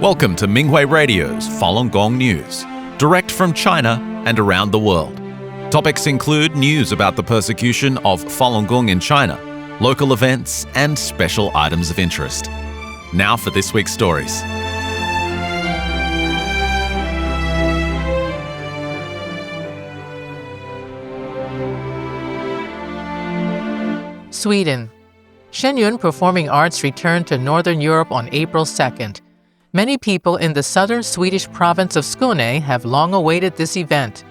Welcome to Minghui Radio's Falun Gong News, direct from China and around the world. Topics include news about the persecution of Falun Gong in China, local events, and special items of interest. Now for this week's stories. Sweden. Shenyun Performing Arts returned to Northern Europe on April 2nd. Many people in the southern Swedish province of Skåne have long awaited this event.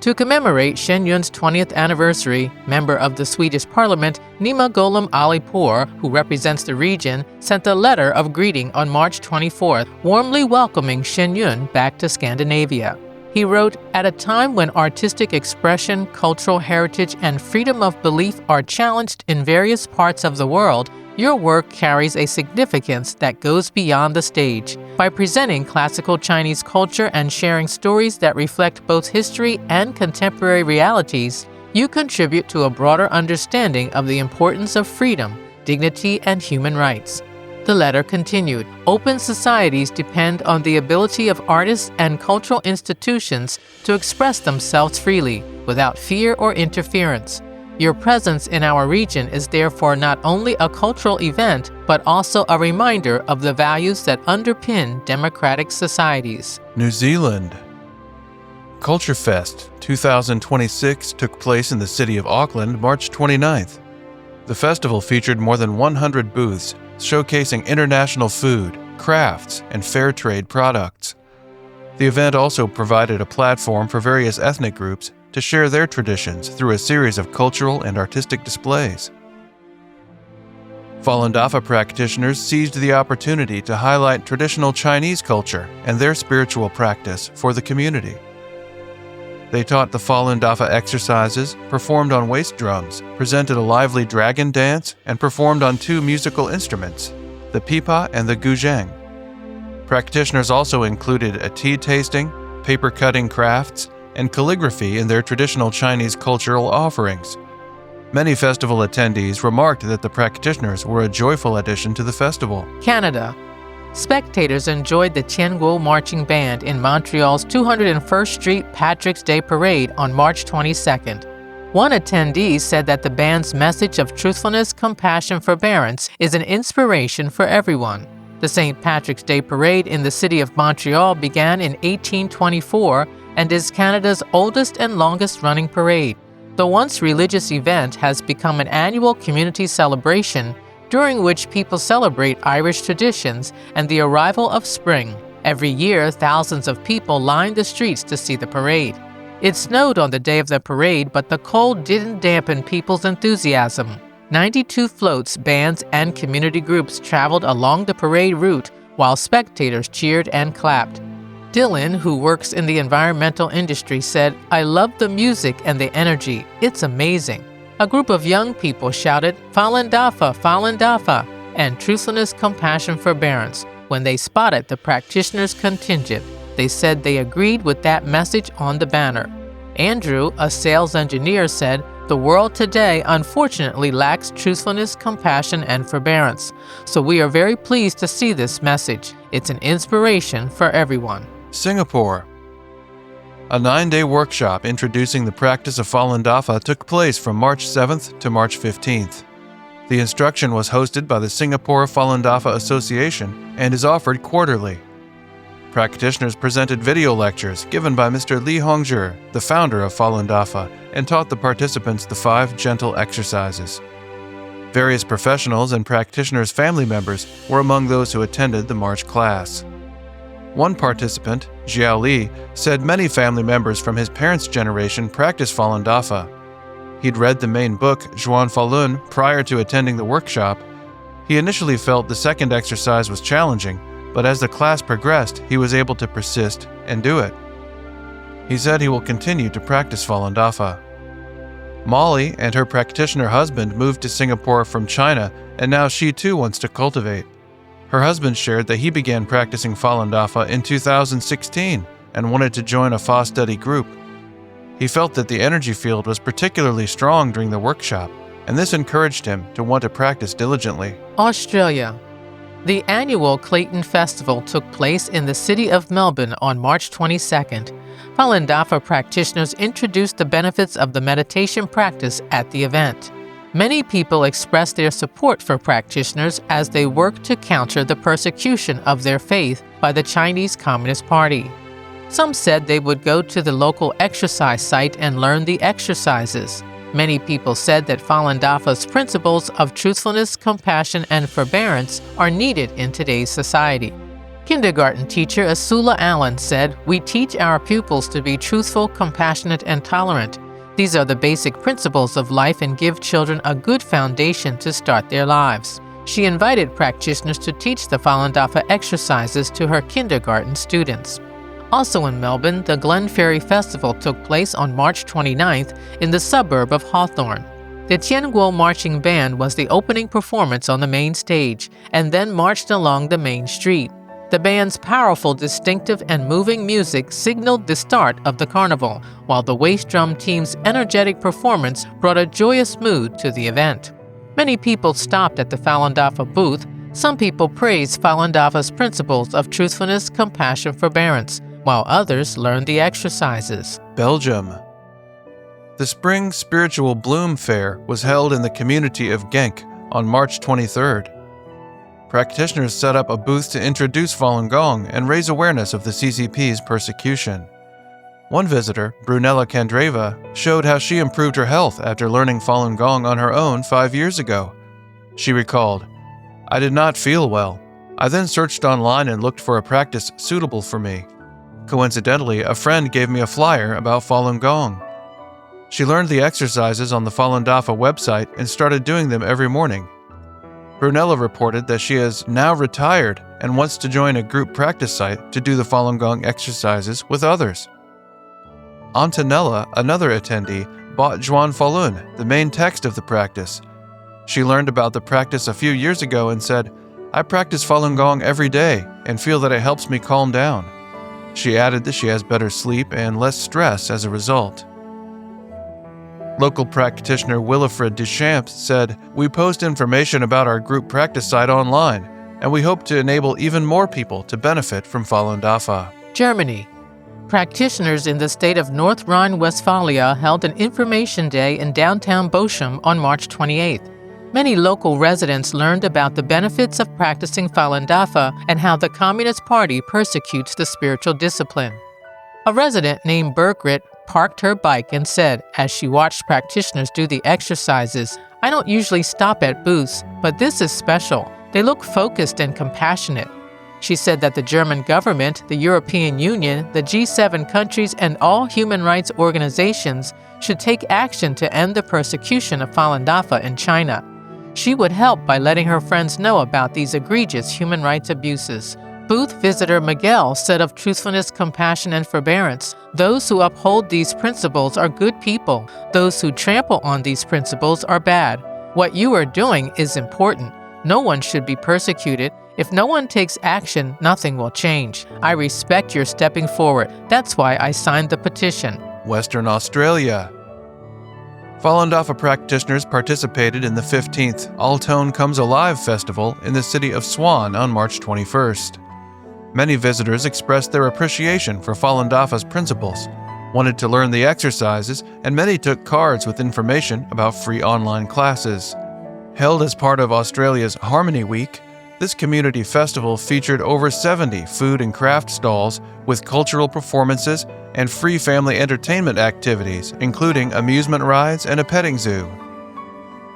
To commemorate Shenyun's 20th anniversary, member of the Swedish Parliament, Nima Golem Alipour, who represents the region, sent a letter of greeting on March 24th, warmly welcoming Shenyun back to Scandinavia. He wrote, "At a time when artistic expression, cultural heritage, and freedom of belief are challenged in various parts of the world, your work carries a significance that goes beyond the stage. By presenting classical Chinese culture and sharing stories that reflect both history and contemporary realities, you contribute to a broader understanding of the importance of freedom, dignity, and human rights." The letter continued, "Open societies depend on the ability of artists and cultural institutions to express themselves freely, without fear or interference. Your presence in our region is therefore not only a cultural event, but also a reminder of the values that underpin democratic societies." New Zealand. Culture Fest 2026 took place in the city of Auckland March 29th. The festival featured more than 100 booths, showcasing international food, crafts, and fair trade products. The event also provided a platform for various ethnic groups to share their traditions through a series of cultural and artistic displays. Falun Dafa practitioners seized the opportunity to highlight traditional Chinese culture and their spiritual practice for the community. They taught the Falun Dafa exercises, performed on waist drums, presented a lively dragon dance, and performed on two musical instruments, the pipa and the guzheng. Practitioners also included a tea tasting, paper cutting crafts, and calligraphy in their traditional Chinese cultural offerings. Many festival attendees remarked that the practitioners were a joyful addition to the festival. Canada. Spectators enjoyed the Tianguo Marching Band in Montreal's 201st Street Patrick's Day Parade on March 22nd. One attendee said that the band's message of truthfulness, compassion, forbearance is an inspiration for everyone. The St. Patrick's Day Parade in the city of Montreal began in 1824 and is Canada's oldest and longest-running parade. The once religious event has become an annual community celebration during which people celebrate Irish traditions and the arrival of spring. Every year, thousands of people line the streets to see the parade. It snowed on the day of the parade, but the cold didn't dampen people's enthusiasm. 92 floats, bands, and community groups traveled along the parade route while spectators cheered and clapped. Dylan, who works in the environmental industry, said, "I love the music and the energy. It's amazing." A group of young people shouted, "Falun Dafa, Falun Dafa," and truthfulness, compassion, forbearance when they spotted the practitioners' contingent. They said they agreed with that message on the banner. Andrew, a sales engineer, said, "The world today unfortunately lacks truthfulness, compassion, and forbearance. So we are very pleased to see this message. It's an inspiration for everyone." Singapore. A 9-day workshop introducing the practice of Falun Dafa took place from March 7th to March 15th. The instruction was hosted by the Singapore Falun Dafa Association and is offered quarterly. Practitioners presented video lectures given by Mr. Li Hongzhi, the founder of Falun Dafa, and taught the participants the 5 gentle exercises. Various professionals and practitioners' family members were among those who attended the March class. One participant, Jiao Li, said many family members from his parents' generation practiced Falun Dafa. He'd read the main book, Zhuan Falun, prior to attending the workshop. He initially felt the second exercise was challenging, but as the class progressed, he was able to persist and do it. He said he will continue to practice Falun Dafa. Molly and her practitioner husband moved to Singapore from China, and now she too wants to cultivate. Her husband shared that he began practicing Falun Dafa in 2016 and wanted to join a Fa study group. He felt that the energy field was particularly strong during the workshop, and this encouraged him to want to practice diligently. Australia. The annual Clayton Festival took place in the city of Melbourne on March 22nd. Falun Dafa practitioners introduced the benefits of the meditation practice at the event. Many people expressed their support for practitioners as they work to counter the persecution of their faith by the Chinese Communist Party. Some said they would go to the local exercise site and learn the exercises. Many people said that Falun Dafa's principles of truthfulness, compassion, and forbearance are needed in today's society. Kindergarten teacher Asula Allen said, "We teach our pupils to be truthful, compassionate, and tolerant. These are the basic principles of life and give children a good foundation to start their lives." She invited practitioners to teach the Falun Dafa exercises to her kindergarten students. Also in Melbourne, the Glen Ferry Festival took place on March 29th in the suburb of Hawthorne. The Tianguo Marching Band was the opening performance on the main stage and then marched along the main street. The band's powerful, distinctive, and moving music signaled the start of the carnival, while the Waist Drum team's energetic performance brought a joyous mood to the event. Many people stopped at the Falun Dafa booth. Some people praised Falun Dafa's principles of truthfulness, compassion, forbearance, while others learned the exercises. Belgium. The Spring Spiritual Bloom Fair was held in the community of Genk on March 23rd. Practitioners set up a booth to introduce Falun Gong and raise awareness of the CCP's persecution. One visitor, Brunella Candreva, showed how she improved her health after learning Falun Gong on her own 5 years ago. She recalled, "I did not feel well. I then searched online and looked for a practice suitable for me. Coincidentally, a friend gave me a flyer about Falun Gong. She learned the exercises on the Falun Dafa website and started doing them every morning." Brunella reported that she is now retired and wants to join a group practice site to do the Falun Gong exercises with others. Antonella, another attendee, bought Zhuan Falun, the main text of the practice. She learned about the practice a few years ago and said, "I practice Falun Gong every day and feel that it helps me calm down." She added that she has better sleep and less stress as a result. Local practitioner Willifred Deschamps said, "We post information about our group practice site online, and we hope to enable even more people to benefit from Falun Dafa." Germany. Practitioners in the state of North Rhine-Westphalia held an information day in downtown Bochum on March 28th. Many local residents learned about the benefits of practicing Falun Dafa and how the Communist Party persecutes the spiritual discipline. A resident named Birgit parked her bike and said, as she watched practitioners do the exercises, "I don't usually stop at booths, but this is special. They look focused and compassionate." She said that the German government, the European Union, the G7 countries, and all human rights organizations should take action to end the persecution of Falun Dafa in China. She would help by letting her friends know about these egregious human rights abuses. Booth visitor Miguel said of truthfulness, compassion, and forbearance, "Those who uphold these principles are good people. Those who trample on these principles are bad. What you are doing is important. No one should be persecuted. If no one takes action, nothing will change. I respect your stepping forward. That's why I signed the petition." Western Australia. Falun Dafa practitioners participated in the 15th All Tone Comes Alive festival in the city of Swan on March 21st. Many visitors expressed their appreciation for Falun Dafa's principles, wanted to learn the exercises, and many took cards with information about free online classes. Held as part of Australia's Harmony Week, this community festival featured over 70 food and craft stalls with cultural performances and free family entertainment activities, including amusement rides and a petting zoo.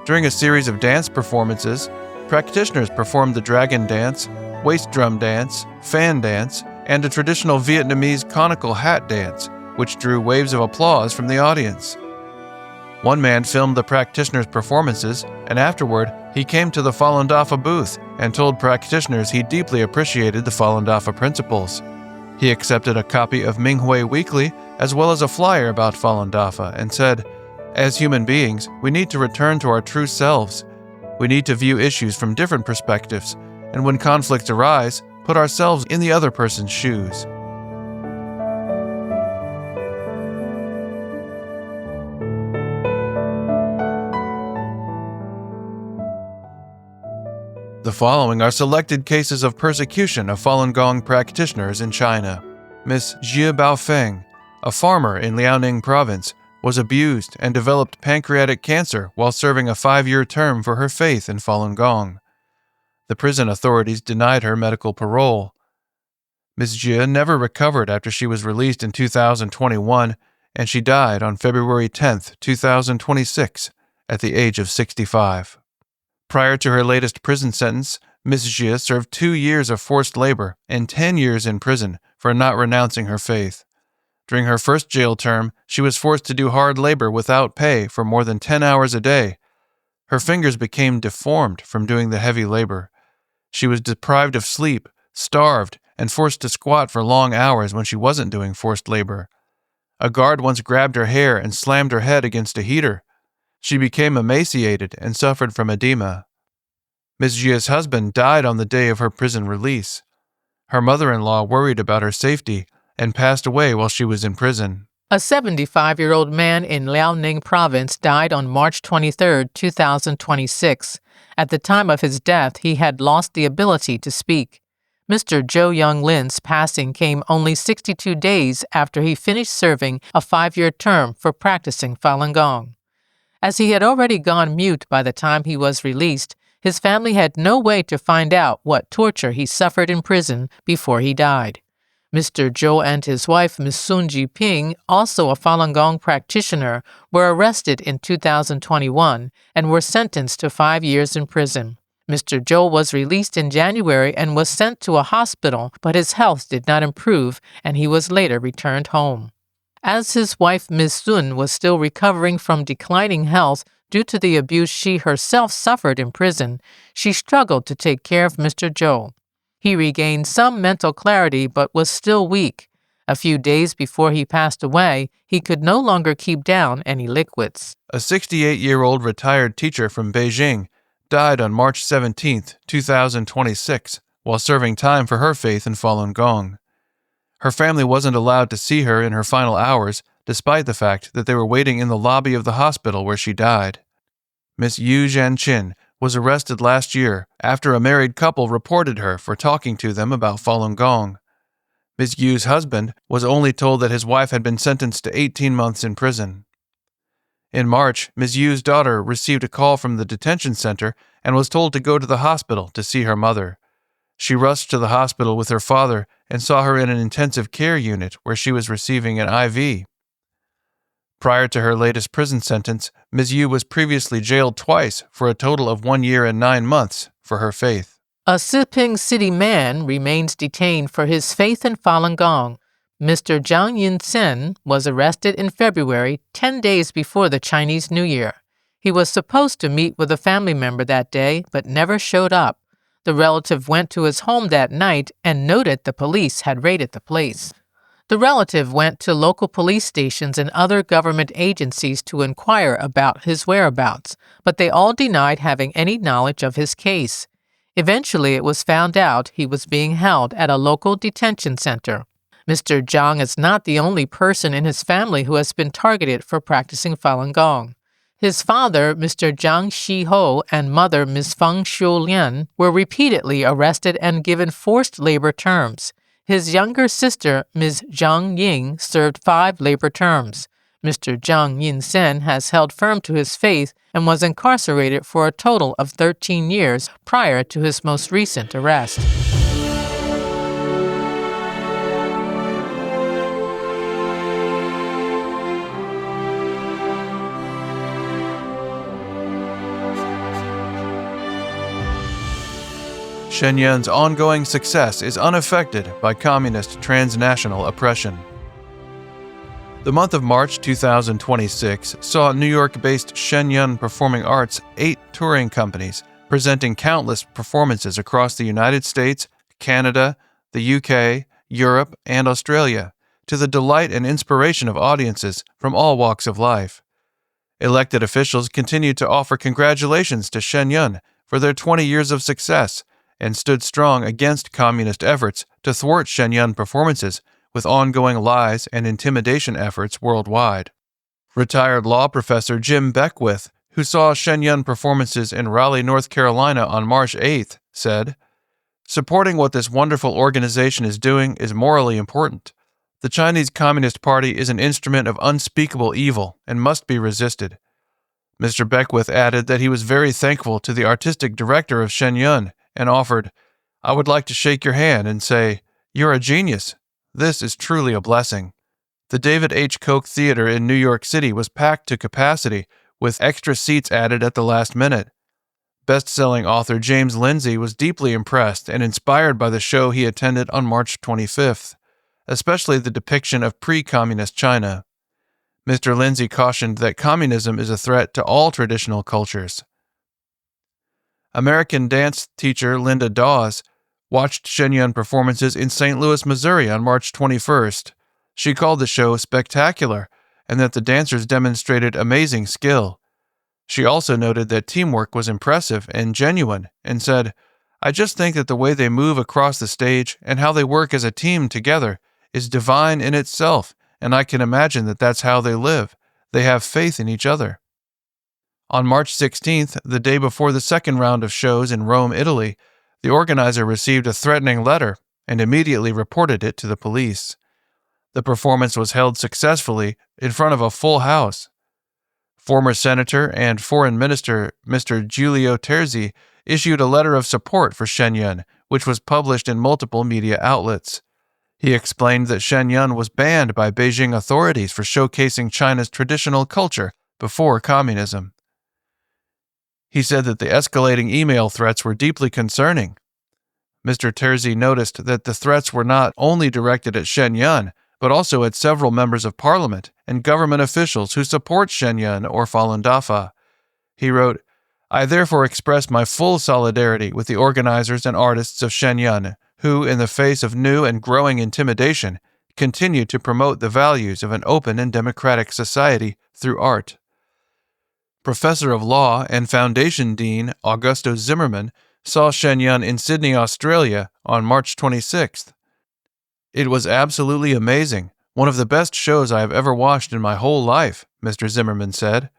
During a series of dance performances, practitioners performed the dragon dance, waist drum dance, fan dance, and a traditional Vietnamese conical hat dance, which drew waves of applause from the audience. One man filmed the practitioners' performances, and afterward, he came to the Falun Dafa booth and told practitioners he deeply appreciated the Falun Dafa principles. He accepted a copy of Minghui Weekly as well as a flyer about Falun Dafa and said, "As human beings, we need to return to our true selves. We need to view issues from different perspectives, and when conflicts arise, put ourselves in the other person's shoes." The following are selected cases of persecution of Falun Gong practitioners in China. Miss Jie Baofeng, a farmer in Liaoning province, was abused and developed pancreatic cancer while serving a 5-year term for her faith in Falun Gong. The prison authorities denied her medical parole. Ms. Jie never recovered after she was released in 2021, and she died on February 10, 2026, at the age of 65. Prior to her latest prison sentence, Ms. Jie served 2 years of forced labor and 10 years in prison for not renouncing her faith. During her first jail term, she was forced to do hard labor without pay for more than 10 hours a day. Her fingers became deformed from doing the heavy labor. She was deprived of sleep, starved, and forced to squat for long hours when she wasn't doing forced labor. A guard once grabbed her hair and slammed her head against a heater. She became emaciated and suffered from edema. Ms. Jie's husband died on the day of her prison release. Her mother-in-law worried about her safety and passed away while she was in prison. A 75-year-old man in Liaoning province died on March 23, 2026. At the time of his death, he had lost the ability to speak. Mr. Zhou Yonglin's passing came only 62 days after he finished serving a 5-year term for practicing Falun Gong. As he had already gone mute by the time he was released, his family had no way to find out what torture he suffered in prison before he died. Mr. Zhou and his wife, Ms. Sun Jiping, also a Falun Gong practitioner, were arrested in 2021 and were sentenced to 5 years in prison. Mr. Zhou was released in January and was sent to a hospital, but his health did not improve, and he was later returned home. As his wife, Ms. Sun, was still recovering from declining health due to the abuse she herself suffered in prison, she struggled to take care of Mr. Zhou. He regained some mental clarity but was still weak. A few days before he passed away, he could no longer keep down any liquids. A 68-year-old retired teacher from Beijing died on March 17, 2026, while serving time for her faith in Falun Gong. Her family wasn't allowed to see her in her final hours, despite the fact that they were waiting in the lobby of the hospital where she died. Miss Yu Zhanqin was arrested last year after a married couple reported her for talking to them about Falun Gong. Ms. Yu's husband was only told that his wife had been sentenced to 18 months in prison. In March, Ms. Yu's daughter received a call from the detention center and was told to go to the hospital to see her mother. She rushed to the hospital with her father and saw her in an intensive care unit where she was receiving an IV. Prior to her latest prison sentence, Ms. Yu was previously jailed twice for a total of 1 year and 9 months for her faith. A Siping City man remains detained for his faith in Falun Gong. Mr. Zhang Yinsen was arrested in February, 10 days before the Chinese New Year. He was supposed to meet with a family member that day, but never showed up. The relative went to his home that night and noted the police had raided the place. The relative went to local police stations and other government agencies to inquire about his whereabouts, but they all denied having any knowledge of his case. Eventually, it was found out he was being held at a local detention center. Mr. Zhang is not the only person in his family who has been targeted for practicing Falun Gong. His father, Mr. Zhang Shiho, and mother, Ms. Feng Shulian, were repeatedly arrested and given forced labor terms. His younger sister, Ms. Zhang Ying, served 5 labor terms. Mr. Zhang Yinsen has held firm to his faith and was incarcerated for a total of 13 years prior to his most recent arrest. Shenyang's ongoing success is unaffected by communist transnational oppression. The month of March 2026 saw New York-based Shenyang Performing Arts 8 touring companies presenting countless performances across the United States, Canada, the UK, Europe, and Australia, to the delight and inspiration of audiences from all walks of life. Elected officials continued to offer congratulations to Shenyang for their 20 years of success and stood strong against communist efforts to thwart Shenyang performances with ongoing lies and intimidation efforts worldwide. Retired law professor Jim Beckwith, who saw Shenyun performances in Raleigh, North Carolina on March 8th, said, "Supporting what this wonderful organization is doing is morally important. The Chinese Communist Party is an instrument of unspeakable evil and must be resisted." Mr. Beckwith added that he was very thankful to the artistic director of Shenyun and offered, "I would like to shake your hand and say, 'You're a genius. This is truly a blessing.'" The David H. Koch Theater in New York City was packed to capacity, with extra seats added at the last minute. Best-selling author James Lindsay was deeply impressed and inspired by the show he attended on March 25th, especially the depiction of pre-communist China. Mr. Lindsay cautioned that communism is a threat to all traditional cultures. American dance teacher Linda Dawes watched Shenyun performances in St. Louis, Missouri on March 21st. She called the show spectacular and that the dancers demonstrated amazing skill. She also noted that teamwork was impressive and genuine and said, "I just think that the way they move across the stage and how they work as a team together is divine in itself, and I can imagine that that's how they live. They have faith in each other." On March 16th, the day before the second round of shows in Rome, Italy, the organizer received a threatening letter and immediately reported it to the police. The performance was held successfully in front of a full house. Former Senator and Foreign Minister Mr. Giulio Terzi issued a letter of support for Shenyun, which was published in multiple media outlets. He explained that Shenyun was banned by Beijing authorities for showcasing China's traditional culture before communism. He said that the escalating email threats were deeply concerning. Mr. Terzi noticed that the threats were not only directed at Shenyun, but also at several members of parliament and government officials who support Shenyun or Falun Dafa. He wrote, "I therefore express my full solidarity with the organizers and artists of Shenyun, who, in the face of new and growing intimidation, continue to promote the values of an open and democratic society through art." Professor of Law and Foundation Dean Augusto Zimmerman saw Shenyun in Sydney, Australia on March 26th. "It was absolutely amazing, one of the best shows I have ever watched in my whole life," Mr. Zimmerman said.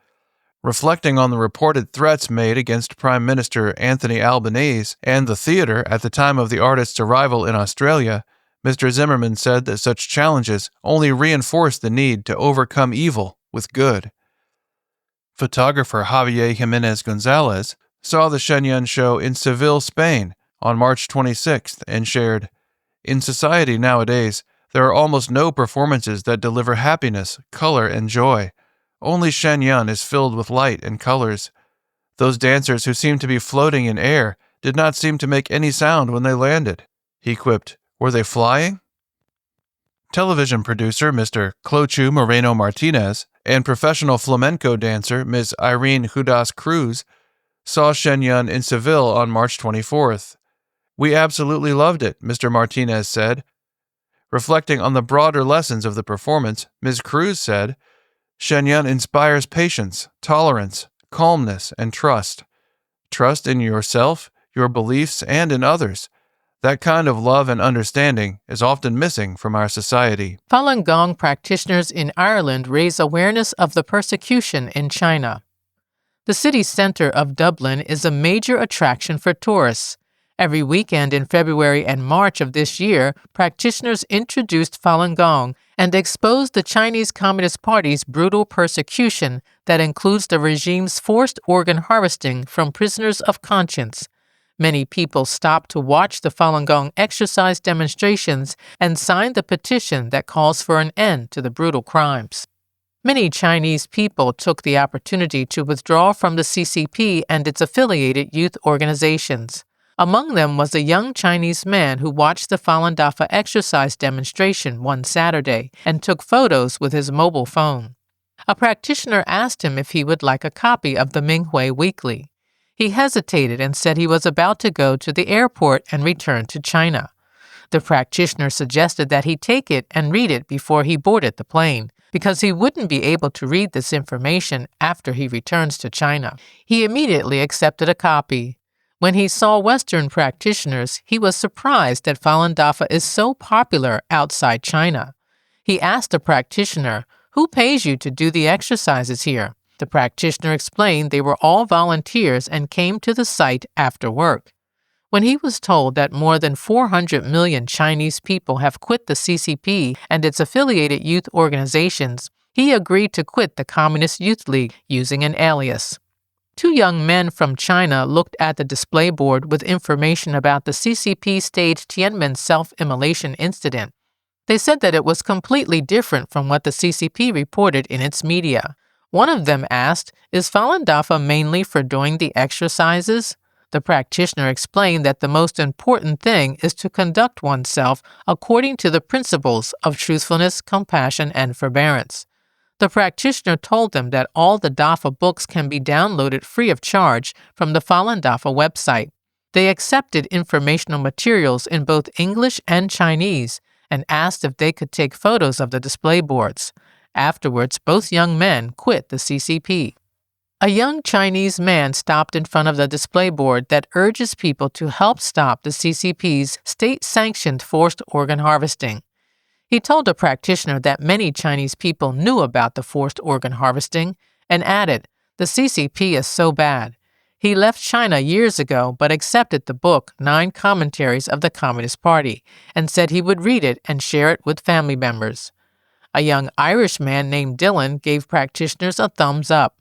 Reflecting on the reported threats made against Prime Minister Anthony Albanese and the theater at the time of the artist's arrival in Australia, Mr. Zimmerman said that such challenges only reinforce the need to overcome evil with good. Photographer Javier Jimenez Gonzalez saw the Shenyun show in Seville, Spain on March 26th and shared, "In society nowadays, there are almost no performances that deliver happiness, color, and joy. Only Shenyun is filled with light and colors. Those dancers who seemed to be floating in air did not seem to make any sound when they landed." He quipped, "Were they flying?" Television producer Mr. Clochu Moreno Martinez and professional flamenco dancer Ms. Irene Judas Cruz saw Shenyun in Seville on March 24th. "We absolutely loved it," Mr. Martinez said. Reflecting on the broader lessons of the performance, Ms. Cruz said, "Shenyun inspires patience, tolerance, calmness, and trust. Trust in yourself, your beliefs, and in others. That kind of love and understanding is often missing from our society." Falun Gong practitioners in Ireland raise awareness of the persecution in China. The city center of Dublin is a major attraction for tourists. Every weekend in February and March of this year, practitioners introduced Falun Gong and exposed the Chinese Communist Party's brutal persecution that includes the regime's forced organ harvesting from prisoners of conscience. Many people stopped to watch the Falun Gong exercise demonstrations and signed the petition that calls for an end to the brutal crimes. Many Chinese people took the opportunity to withdraw from the CCP and its affiliated youth organizations. Among them was a young Chinese man who watched the Falun Dafa exercise demonstration one Saturday and took photos with his mobile phone. A practitioner asked him if he would like a copy of the Minghui Weekly. He hesitated and said he was about to go to the airport and return to China. The practitioner suggested that he take it and read it before he boarded the plane, because he wouldn't be able to read this information after he returns to China. He immediately accepted a copy. When he saw Western practitioners, he was surprised that Falun Dafa is so popular outside China. He asked the practitioner, "Who pays you to do the exercises here?" The practitioner explained they were all volunteers and came to the site after work. When he was told that more than 400 million Chinese people have quit the CCP and its affiliated youth organizations, he agreed to quit the Communist Youth League using an alias. Two young men from China looked at the display board with information about the CCP staged Tiananmen self-immolation incident. They said that it was completely different from what the CCP reported in its media. One of them asked, "Is Falun Dafa mainly for doing the exercises?" The practitioner explained that the most important thing is to conduct oneself according to the principles of truthfulness, compassion, and forbearance. The practitioner told them that all the Dafa books can be downloaded free of charge from the Falun Dafa website. They accepted informational materials in both English and Chinese and asked if they could take photos of the display boards. Afterwards, both young men quit the CCP. A young Chinese man stopped in front of the display board that urges people to help stop the CCP's state-sanctioned forced organ harvesting. He told the practitioner that many Chinese people knew about the forced organ harvesting and added, "The CCP is so bad." He left China years ago but accepted the book 9 Commentaries of the Communist Party and said he would read it and share it with family members. A young Irish man named Dylan gave practitioners a thumbs up.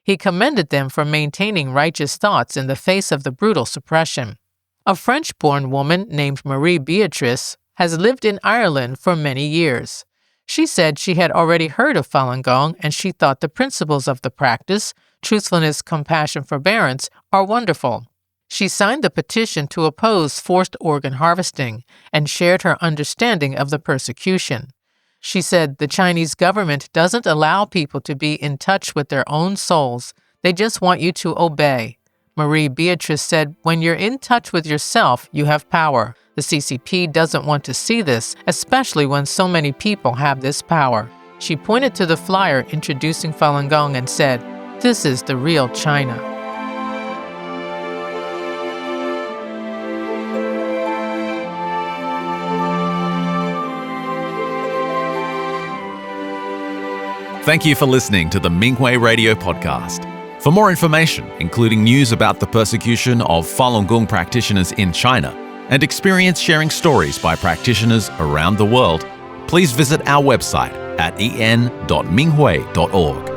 He commended them for maintaining righteous thoughts in the face of the brutal suppression. A French-born woman named Marie Beatrice has lived in Ireland for many years. She said she had already heard of Falun Gong and she thought the principles of the practice, truthfulness, compassion, forbearance, are wonderful. She signed the petition to oppose forced organ harvesting and shared her understanding of the persecution. She said the Chinese government doesn't allow people to be in touch with their own souls. They just want you to obey. Marie Beatrice said, "When you're in touch with yourself, you have power. The CCP doesn't want to see this, especially when so many people have this power." She pointed to the flyer introducing Falun Gong and said, "This is the real China." Thank you for listening to the Minghui Radio Podcast. For more information, including news about the persecution of Falun Gong practitioners in China and experience sharing stories by practitioners around the world, please visit our website at en.minghui.org.